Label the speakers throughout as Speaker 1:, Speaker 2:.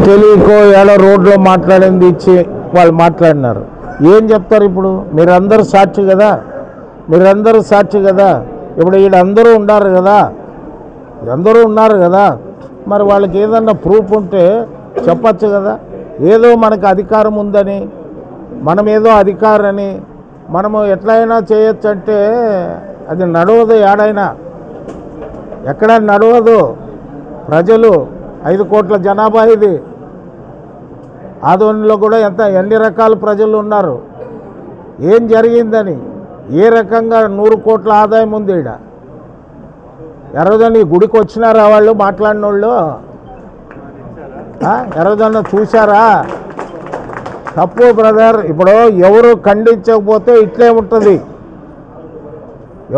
Speaker 1: తెలియకో ఏడో రోడ్లో మాట్లాడింది ఇచ్చి వాళ్ళు మాట్లాడినారు. ఏం చెప్తారు ఇప్పుడు? మీరందరూ సాక్షి కదా, మీరందరూ సాక్షి కదా. ఇప్పుడు వీళ్ళందరూ ఉన్నారు కదా, అందరూ ఉన్నారు కదా, మరి వాళ్ళకి ఏదన్నా ప్రూఫ్ ఉంటే చెప్పచ్చు కదా. ఏదో మనకు అధికారం ఉందని, మనం ఏదో అధికారని మనము ఎట్లయినా చేయొచ్చు అంటే అది నడవదు. ఏడైనా ఎక్కడ నడవదు. ప్రజలు 5 కోట్ల జనాభా ఇది. ఆదోనిలో కూడా ఎన్ని రకాల ప్రజలు ఉన్నారు. ఏం జరిగిందని, ఏ రకంగా 100 కోట్ల ఆదాయం ఉంది ఈడ. ఎర్రజొన్న గుడికి వచ్చినారా వాళ్ళు మాట్లాడిన వాళ్ళు? ఎర్రజొన్న చూశారా? తప్పు బ్రదర్. ఇప్పుడు ఎవరు ఖండించకపోతే ఇట్లే ఉంటుంది,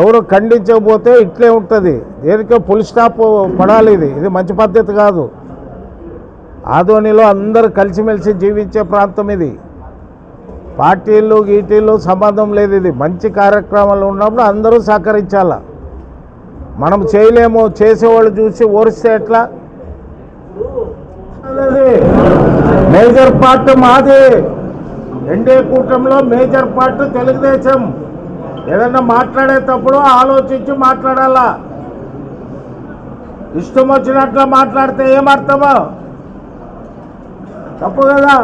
Speaker 1: ఎవరు ఖండించకపోతే ఇట్లే ఉంటుంది. దేనికో ఫుల్ స్టాప్ పడాలి. ఇది మంచి పద్ధతి కాదు. ఆదోనిలో అందరూ కలిసిమెలిసి జీవించే ప్రాంతం ఇది. పార్టీలు గీటీలు సంబంధం లేదు. ఇది మంచి కార్యక్రమాలు ఉన్నప్పుడు అందరూ సహకరించాల. మనం చేయలేము, చేసేవాళ్ళు చూసి ఓరిస్తే ఎట్లా? మేజర్ పార్ట్ మాది. ఎన్డీఏ కూటమిలో మేజర్ పార్ట్ తెలుగుదేశం. ఏదన్నా మాట్లాడేటప్పుడు ఆలోచించి మాట్లాడాలా. ఇష్టం వచ్చినట్లు మాట్లాడితే ఏమర్థమో? తప్పు కదా.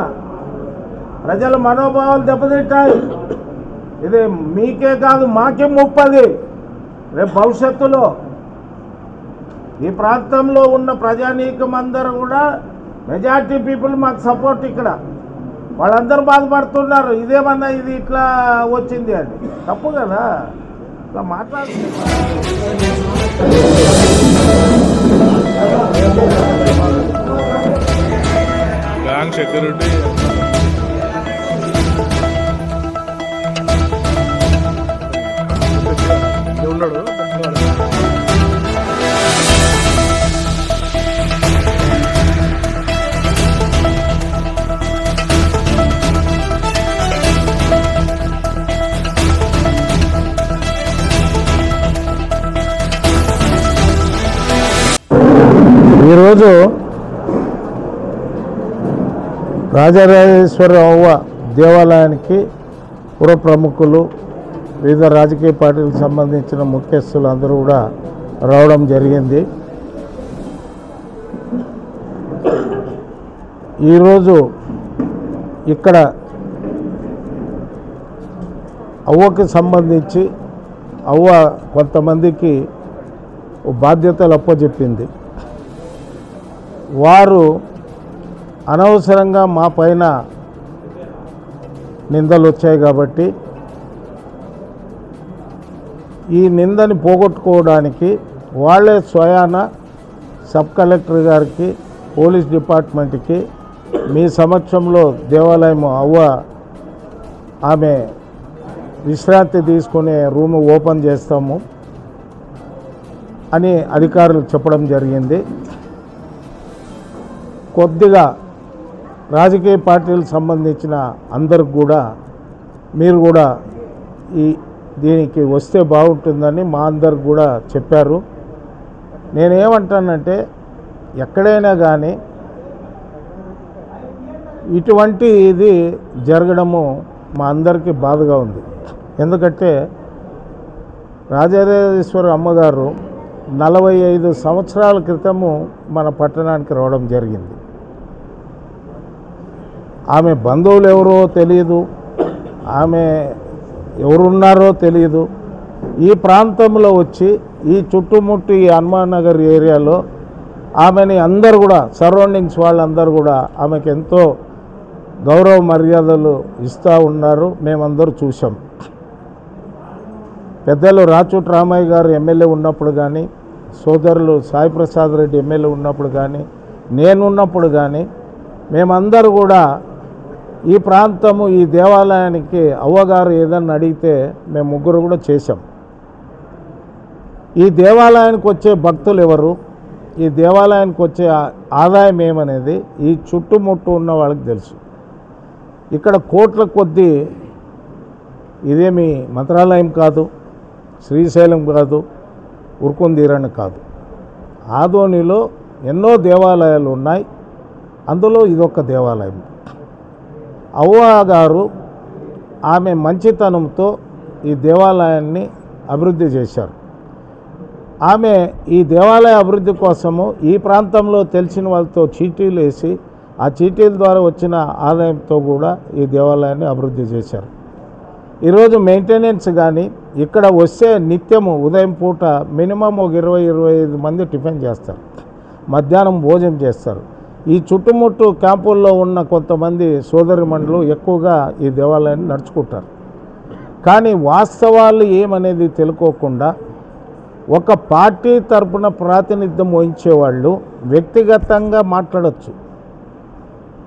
Speaker 1: ప్రజల మనోభావాలు దెబ్బతింటాయి. ఇది మీకే కాదు, మాకే ముప్పది. రేపు భవిష్యత్తులో ఈ ప్రాంతంలో ఉన్న ప్రజానీకం అందరూ కూడా మెజార్టీ పీపుల్ మాకు సపోర్ట్. ఇక్కడ వాళ్ళందరూ బాధపడుతున్నారు. ఇదేమన్నా ఇది ఇట్లా వచ్చింది అని. తప్పు కదా. ఇట్లా మాట్లాడుతున్నారు.
Speaker 2: బ్యాంక్ సెక్యూరిటీ ఉన్నాడు.
Speaker 1: ఈరోజు రాజరాజేశ్వర అవ్వ దేవాలయానికి పుర ప్రముఖులు, వివిధ రాజకీయ పార్టీలకు సంబంధించిన ముఖ్యస్తులు అందరూ కూడా రావడం జరిగింది. ఈరోజు ఇక్కడ అవ్వకి సంబంధించి అవ్వ కొంతమందికి బాధ్యతలు అప్పచెప్పింది. వారు అనవసరంగా మా పైన నిందలు వచ్చాయి కాబట్టి ఈ నిందని పోగొట్టుకోవడానికి వాళ్ళే స్వయాన సబ్ కలెక్టర్ గారికి, పోలీస్ డిపార్ట్మెంట్కి మీ సమక్షంలో దేవాలయం అవ్వ ఆమె విశ్రాంతి తీసుకునే రూమ్ ఓపెన్ చేస్తాము అని అధికారులు చెప్పడం జరిగింది. కొద్దిగా రాజకీయ పార్టీలకు సంబంధించిన అందరికి కూడా మీరు కూడా దీనికి వస్తే బాగుంటుందని మా అందరికి కూడా చెప్పారు. నేనేమంటానంటే ఎక్కడైనా కానీ ఇటువంటి ఇది జరగడము మా అందరికీ బాధగా ఉంది. ఎందుకంటే రాజరాజేశ్వర అమ్మగారు 45 సంవత్సరాల క్రితము మన పట్టణానికి రావడం జరిగింది. ఆమె బంధువులు ఎవరో తెలియదు, ఆమె ఎవరున్నారో తెలియదు. ఈ ప్రాంతంలో వచ్చి ఈ చుట్టుముట్టు ఈ హనుమాన్ నగర్ ఏరియాలో ఆమెని అందరు కూడా సరౌండింగ్స్ వాళ్ళందరూ కూడా ఆమెకు ఎంతో గౌరవ మర్యాదలు ఇస్తూ ఉన్నారు. మేమందరూ చూసాం. పెద్దలు రాచూట్ రామయ్య గారు ఎమ్మెల్యే ఉన్నప్పుడు కానీ, సోదరులు సాయి ప్రసాద్ రెడ్డి ఎమ్మెల్యే ఉన్నప్పుడు కానీ, నేనున్నప్పుడు కానీ మేమందరూ కూడా ఈ ప్రాంతము ఈ దేవాలయానికి అవ్వగారు ఏదన్నా అడిగితే మేము ముగ్గురు కూడా చేశాం. ఈ దేవాలయానికి వచ్చే భక్తులు ఎవరు, ఈ దేవాలయానికి వచ్చే ఆదాయం ఏమనేది ఈ చుట్టుముట్టు ఉన్న వాళ్ళకి తెలుసు. ఇక్కడ కోట్ల కొద్దీ, ఇదేమి మంత్రాలయం కాదు, శ్రీశైలం కాదు, ఉరుకుందీరని కాదు. ఆదోనిలో ఎన్నో దేవాలయాలు ఉన్నాయి. అందులో ఇదొక దేవాలయం. అవ్వ గారు ఆమె మంచితనంతో ఈ దేవాలయాన్ని అభివృద్ధి చేశారు. ఆమె ఈ దేవాలయ అభివృద్ధి కోసము ఈ ప్రాంతంలో తెలిసిన వాళ్ళతో చీటీలు వేసి ఆ చీటీల ద్వారా వచ్చిన ఆదాయంతో కూడా ఈ దేవాలయాన్ని అభివృద్ధి చేశారు. ఈరోజు మెయింటెనెన్స్ కానీ ఇక్కడ వస్తే నిత్యము ఉదయం పూట మినిమం ఒక 20-25 మంది టిఫిన్ చేస్తారు, మధ్యాహ్నం భోజనం చేస్తారు. ఈ చుట్టుముట్టు క్యాంపుల్లో ఉన్న కొంతమంది సోదరిమణులు ఎక్కువగా ఈ దేవాలయాన్ని నడుచుకుంటారు. కానీ వాస్తవాలు ఏమనేది తెలుసుకోకుండా ఒక పార్టీ తరపున ప్రాతినిధ్యం వహించేవాళ్ళు వ్యక్తిగతంగా మాట్లాడచ్చు.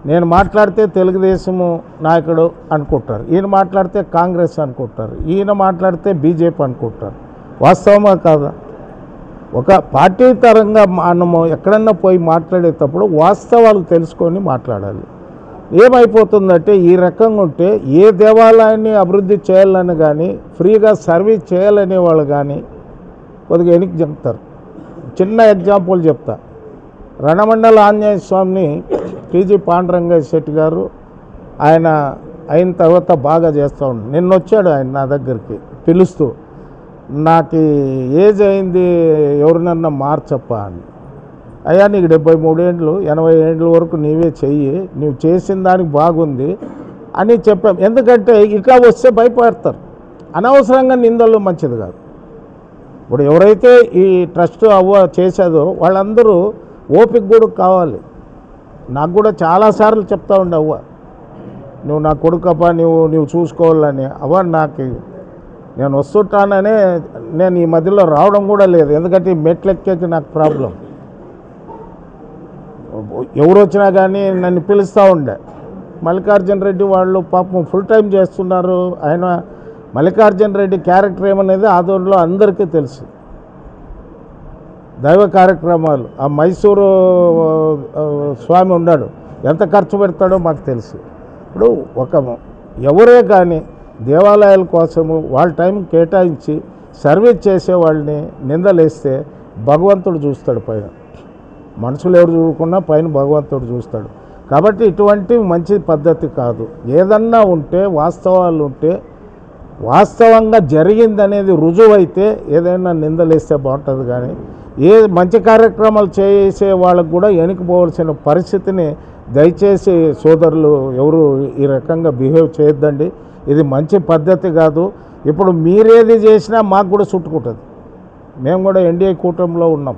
Speaker 1: నేను మాట్లాడితే తెలుగుదేశము నాయకుడు అనుకుంటారు, ఈయన మాట్లాడితే కాంగ్రెస్ అనుకుంటారు, ఈయన మాట్లాడితే బీజేపీ అనుకుంటారు. వాస్తవమా కాదా? ఒక పార్టీ తరంగా మనము ఎక్కడన్నా పోయి మాట్లాడేటప్పుడు వాస్తవాలు తెలుసుకొని మాట్లాడాలి. ఏమైపోతుందంటే ఈ రకంగా ఉంటే ఏ దేవాలయాన్ని అభివృద్ధి చేయాలని కానీ ఫ్రీగా సర్వీస్ చేయాలనే వాళ్ళు కానీ కొద్దిగా వెనక్కి చెప్తారు. చిన్న ఎగ్జాంపుల్ చెప్తా. రణమండల ఆంజనేయ స్వామిని టీజీ పాండురంగయ్య శెట్టి గారు ఆయన అయిన తర్వాత బాగా చేస్తూ ఉన్నాడు. నిన్న వచ్చాడు ఆయన నా దగ్గరికి పిలుస్తూ, నాకు ఏజ్ అయింది ఎవరినన్నా మార్చప్ప అని. అయ్యా నీకు 73 ఏళ్ళు 80 ఏళ్ళ వరకు నీవే చెయ్యి, నువ్వు చేసిన దానికి బాగుంది అని చెప్పాం. ఎందుకంటే ఇట్లా వస్తే భయపడతారు. అనవసరంగా నిందలు మంచిది కాదు. ఇప్పుడు ఎవరైతే ఈ ట్రస్ట్ అవ్వ చేసేదో వాళ్ళందరూ ఓపిక కూడా కావాలి. నాకు కూడా చాలాసార్లు చెప్తా ఉండే అవ్వ, నువ్వు నా కొడుకప్ప, నువ్వు చూసుకోవాలని. అవ్వ నాకు నేను వస్తుంటాననే నేను ఈ మధ్యలో రావడం కూడా లేదు, ఎందుకంటే ఈ మెట్లు ఎక్కేకి నాకు ప్రాబ్లం. ఎవరు వచ్చినా కానీ నన్ను పిలుస్తూ ఉండే. మల్లికార్జున రెడ్డి వాళ్ళు పాపం ఫుల్ టైం చేస్తున్నారు. ఆయన మల్లికార్జున రెడ్డి క్యారెక్టర్ ఏమనేది ఆదోళనలో అందరికీ తెలుసు. దైవ కార్యక్రమాలు ఆ మైసూరు స్వామి ఉన్నాడు, ఎంత ఖర్చు పెడతాడో మాకు తెలుసు. ఇప్పుడు ఎవరే కానీ దేవాలయాల కోసము వాళ్ళ టైం కేటాయించి సర్వీస్ చేసే వాళ్ళని నిందలేస్తే భగవంతుడు చూస్తాడు పైన. మనుషులు ఎవరు చూడకుండా పైన భగవంతుడు చూస్తాడు. కాబట్టి ఇటువంటి మంచి పద్ధతి కాదు. ఏదన్నా ఉంటే వాస్తవాలు ఉంటే వాస్తవంగా జరిగిందనేది రుజువైతే ఏదైనా నిందలేస్తే బాగుంటుంది. కానీ ఏ మంచి కార్యక్రమాలు చేసే వాళ్ళకు కూడా వెనుకపోవాల్సిన పరిస్థితిని దయచేసి సోదరులు ఎవరు ఈ రకంగా బిహేవ్ చేయొద్దండి. ఇది మంచి పద్ధతి కాదు. ఇప్పుడు మీరేది చేసినా మాకు కూడా చుట్టుకుంటుంది. మేము కూడా ఎన్డీఏ కూటమిలో ఉన్నాం,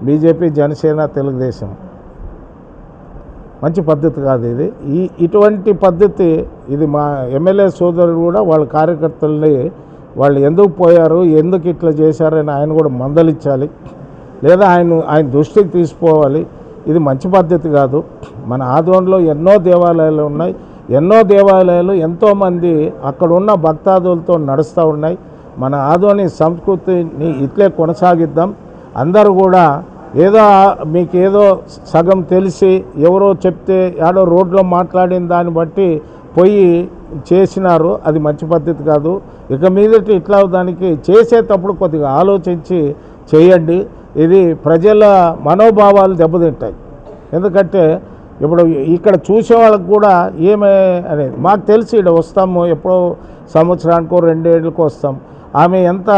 Speaker 1: బీజేపీ, జనసేన, తెలుగుదేశం. మంచి పద్ధతి కాదు ఇది. ఇటువంటి పద్ధతి ఇది మా ఎమ్మెల్యే సోదరుడు కూడా వాళ్ళ కార్యకర్తల్ని వాళ్ళు ఎందుకు పోయారు, ఎందుకు ఇట్లా చేశారని ఆయన కూడా మందలించాలి, లేదా ఆయన దృష్టికి తీసుకోవాలి. ఇది మంచి పద్ధతి కాదు. మన ఆదోళనలో ఎన్నో దేవాలయాలు ఉన్నాయి. ఎన్నో దేవాలయాలు ఎంతోమంది అక్కడ ఉన్న భక్తాదులతో నడుస్తూ ఉన్నాయి. మన ఆదోని సంస్కృతిని ఇట్లే కొనసాగిద్దాం. అందరూ కూడా మీకేదో సగం తెలిసి ఎవరో చెప్తే ఏడో రోడ్లో మాట్లాడిన దాన్ని బట్టి పోయి చేసినారు, అది మంచి పద్ధతి కాదు. ఇక మీదటి ఇట్లా దానికి చేసేటప్పుడు కొద్దిగా ఆలోచించి చేయండి. ఇది ప్రజల మనోభావాలు దెబ్బతింటాయి. ఎందుకంటే ఇప్పుడు ఇక్కడ చూసే వాళ్ళకు కూడా ఏమే అనేది మాకు తెలిసి ఇక్కడ వస్తాము, ఎప్పుడో సంవత్సరానికో 2 ఏళ్ళకో వస్తాం. ఆమె ఎంత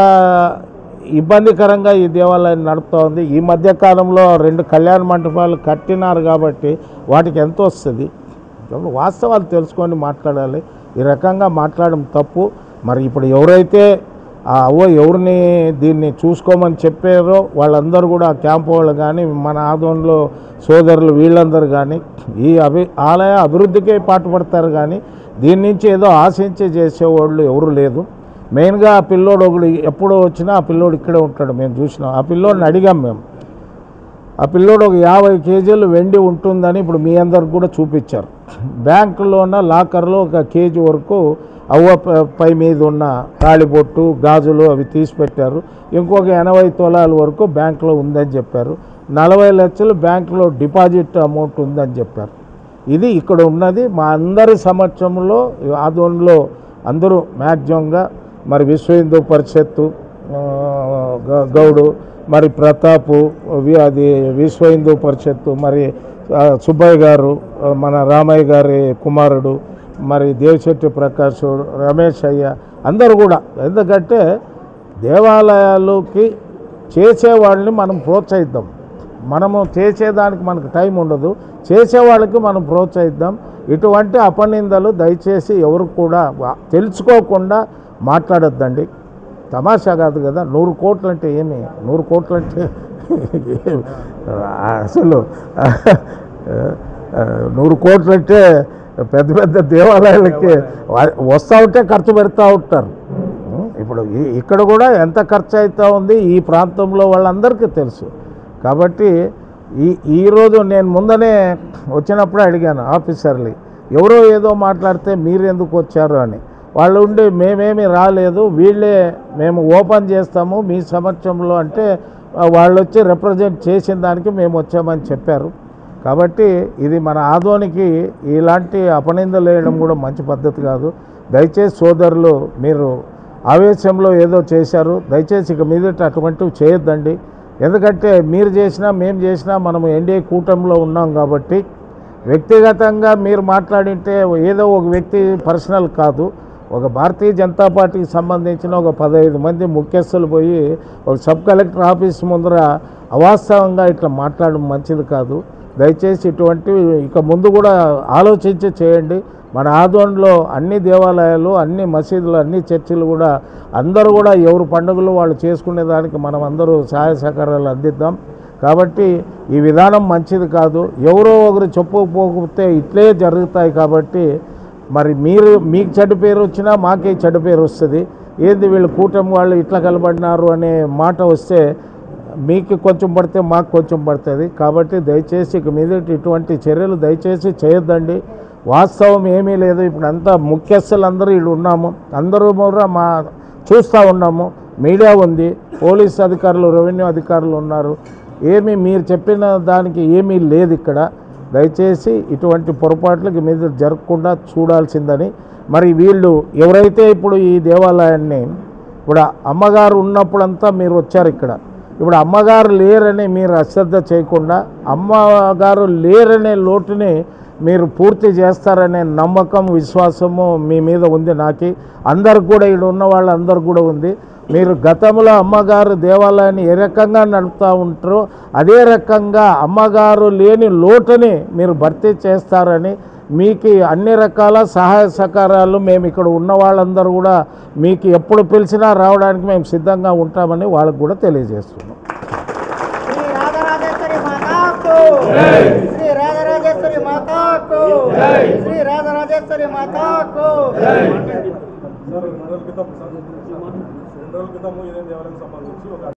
Speaker 1: ఇబ్బందికరంగా ఈ దేవాలయాన్ని నడుపుతూ ఉంది. ఈ మధ్యకాలంలో 2 కళ్యాణ మంటపాలు కట్టినారు కాబట్టి వాటికి ఎంత వస్తుంది. వాస్తవాలు తెలుసుకొని మాట్లాడాలి. ఈ రకంగా మాట్లాడడం తప్పు. మరి ఇప్పుడు ఎవరైతే ఎవరిని దీన్ని చూసుకోమని చెప్పారో వాళ్ళందరూ కూడా క్యాంపు వాళ్ళు కానీ మన ఆదోళనలో సోదరులు వీళ్ళందరూ కానీ ఈ ఆలయ అభివృద్ధికే పాటుపడతారు. కానీ దీని నుంచి ఏదో ఆశించి చేసేవాళ్ళు ఎవరు లేదు. మెయిన్గా ఆ పిల్లోడు ఒకడు ఎప్పుడు వచ్చినా ఆ పిల్లోడు ఇక్కడే ఉంటాడు. మేము చూసినాం. ఆ పిల్లోడిని అడిగాం మేము. ఆ పిల్లోడు ఒక 50 కేజీలు వెండి ఉంటుందని ఇప్పుడు మీ అందరికి కూడా చూపించారు. బ్యాంకులోన లాకర్లో 1 కేజీ వరకు అవ్వ పై మీద ఉన్న తాళిబొట్టు, గాజులు అవి తీసి పెట్టారు. ఇంకొక 80 తులాల వరకు బ్యాంకులో ఉందని చెప్పారు. 40 లక్షలు బ్యాంకులో డిపాజిట్ అమౌంట్ ఉందని చెప్పారు. ఇది ఇక్కడ ఉన్నది. మా అందరి సమక్షంలో ఆదోళనలో అందరూ మ్యాక్సిమంగా మరి విశ్వ హిందూ పరిషత్తు, గౌడు, మరి ప్రతాపు, అది విశ్వ హిందూ పరిషత్తు, మరి సుబ్బయ్య గారు, మన రామయ్య గారి కుమారుడు, మరి దేవిశెట్టి ప్రకాష్, రమేష్ అయ్య, అందరూ కూడా. ఎందుకంటే దేవాలయాలకి చేసేవాళ్ళని మనం ప్రోత్సహిద్దాం. మనము చేసేదానికి మనకు టైం ఉండదు, చేసేవాళ్ళకి మనం ప్రోత్సహిద్దాం. ఇటువంటి అపనిందలు దయచేసి ఎవరు కూడా తెలుసుకోకుండా మాట్లాడొద్దండి. తమాషా కాదు కదా. 100 కోట్లు అంటే ఏమి? 100 కోట్లు అంటే అసలు 100 కోట్లు అంటే పెద్ద పెద్ద దేవాలయాలకి వస్తూ ఉంటే ఖర్చు పెడతా ఉంటారు. ఇప్పుడు ఇక్కడ కూడా ఎంత ఖర్చు అవుతూ ఉంది ఈ ప్రాంతంలో వాళ్ళందరికీ తెలుసు. కాబట్టి ఈరోజు నేను ముందనే వచ్చినప్పుడే అడిగాను ఆఫీసర్లు, ఎవరో ఏదో మాట్లాడితే మీరు ఎందుకు వచ్చారు అని. వాళ్ళు ఉండి మేమేమి రాలేదు, మేము ఓపెన్ చేస్తాము మీ సమక్షంలో అంటే వాళ్ళు వచ్చి రిప్రజెంట్ చేసిన దానికి మేము వచ్చామని చెప్పారు. కాబట్టి ఇది మన ఆదోనికి ఇలాంటి అపనిందలు వేయడం కూడా మంచి పద్ధతి కాదు. దయచేసి సోదరులు, మీరు ఆవేశంలో ఏదో చేశారు, దయచేసి ఇక మీదట అటువంటివి చేయొద్దండి. ఎందుకంటే మీరు చేసినా మేము చేసినా మనము ఎన్డీఏ కూటమిలో ఉన్నాం కాబట్టి వ్యక్తిగతంగా మీరు మాట్లాడింటే ఏదో ఒక వ్యక్తి పర్సనల్ కాదు, ఒక భారతీయ జనతా పార్టీకి సంబంధించిన ఒక 15 మంది ముఖ్యస్తులు పోయి ఒక సబ్ కలెక్టర్ ఆఫీస్ ముందర అవాస్తవంగా ఇట్లా మాట్లాడడం మంచిది కాదు. దయచేసి ఇటువంటివి ఇక ముందు కూడా ఆలోచించి చేయండి. మన ఆదోన్లో అన్ని దేవాలయాలు, అన్ని మసీదులు, అన్ని చర్చిలు కూడా అందరూ కూడా ఎవరు పండుగలు వాళ్ళు చేసుకునేదానికి మనం అందరూ సహాయ సహకారాలు అందిద్దాం. కాబట్టి ఈ విధానం మంచిది కాదు. ఎవరో ఒకరు చెప్పుకోకపోతే ఇట్లే జరుగుతాయి. కాబట్టి మరి మీకు చెడ్డ పేరు వచ్చినా మాకే చెడ్డ పేరు వస్తుంది. ఏంది వీళ్ళు కూటమి వాళ్ళు ఇట్లా కలబడినారు అనే మాట వస్తే మీకు కొంచెం పడితే మాకు కొంచెం పడుతుంది. కాబట్టి దయచేసి ఇక మీద ఇటువంటి చర్యలు దయచేసి చేయొద్దండి. వాస్తవం ఏమీ లేదు. ఇప్పుడు అంతా ముఖ్యస్థులందరూ వీళ్ళు ఉన్నాము, అందరూ చూస్తూ ఉన్నాము, మీడియా ఉంది, పోలీస్ అధికారులు, రెవెన్యూ అధికారులు ఉన్నారు. మీరు చెప్పిన దానికి ఏమీ లేదు ఇక్కడ. దయచేసి ఇటువంటి పొరపాట్లకి మీద జరగకుండా చూడాల్సిందని. మరి వీళ్ళు ఎవరైతే ఇప్పుడు ఈ దేవాలయాన్ని ఇప్పుడు అమ్మగారు ఉన్నప్పుడంతా మీరు వచ్చారు ఇక్కడ, ఇప్పుడు అమ్మగారు లేరని మీరు అశ్రద్ధ చేయకుండా అమ్మగారు లేరనే లోటుని మీరు పూర్తి చేస్తారనే నమ్మకం, విశ్వాసము మీ మీద ఉంది. నాకు అందరికి కూడా ఇక్కడ ఉన్న వాళ్ళందరికీ కూడా ఉంది. మీరు గతంలో అమ్మగారు దేవాలయాన్ని ఏ రకంగా నడుపుతూ ఉంటారో అదే రకంగా అమ్మగారు లేని లోటుని మీరు భర్తీ చేస్తారని, మీకు అన్ని రకాల సహాయ సహకారాలు మేము ఇక్కడ ఉన్న వాళ్ళందరూ కూడా మీకు ఎప్పుడు పిలిచినా రావడానికి మేము సిద్ధంగా ఉంటామని వాళ్ళకు కూడా తెలియజేస్తున్నాం.
Speaker 3: శ్రీ రాజరాజేశ్వరి మాతాకు, శ్రీ రాజరాజేశ్వరి మాతాకు.
Speaker 2: 2 రోజుల క్రితం ఇదే దేవాలయానికి సంబంధించి ఒక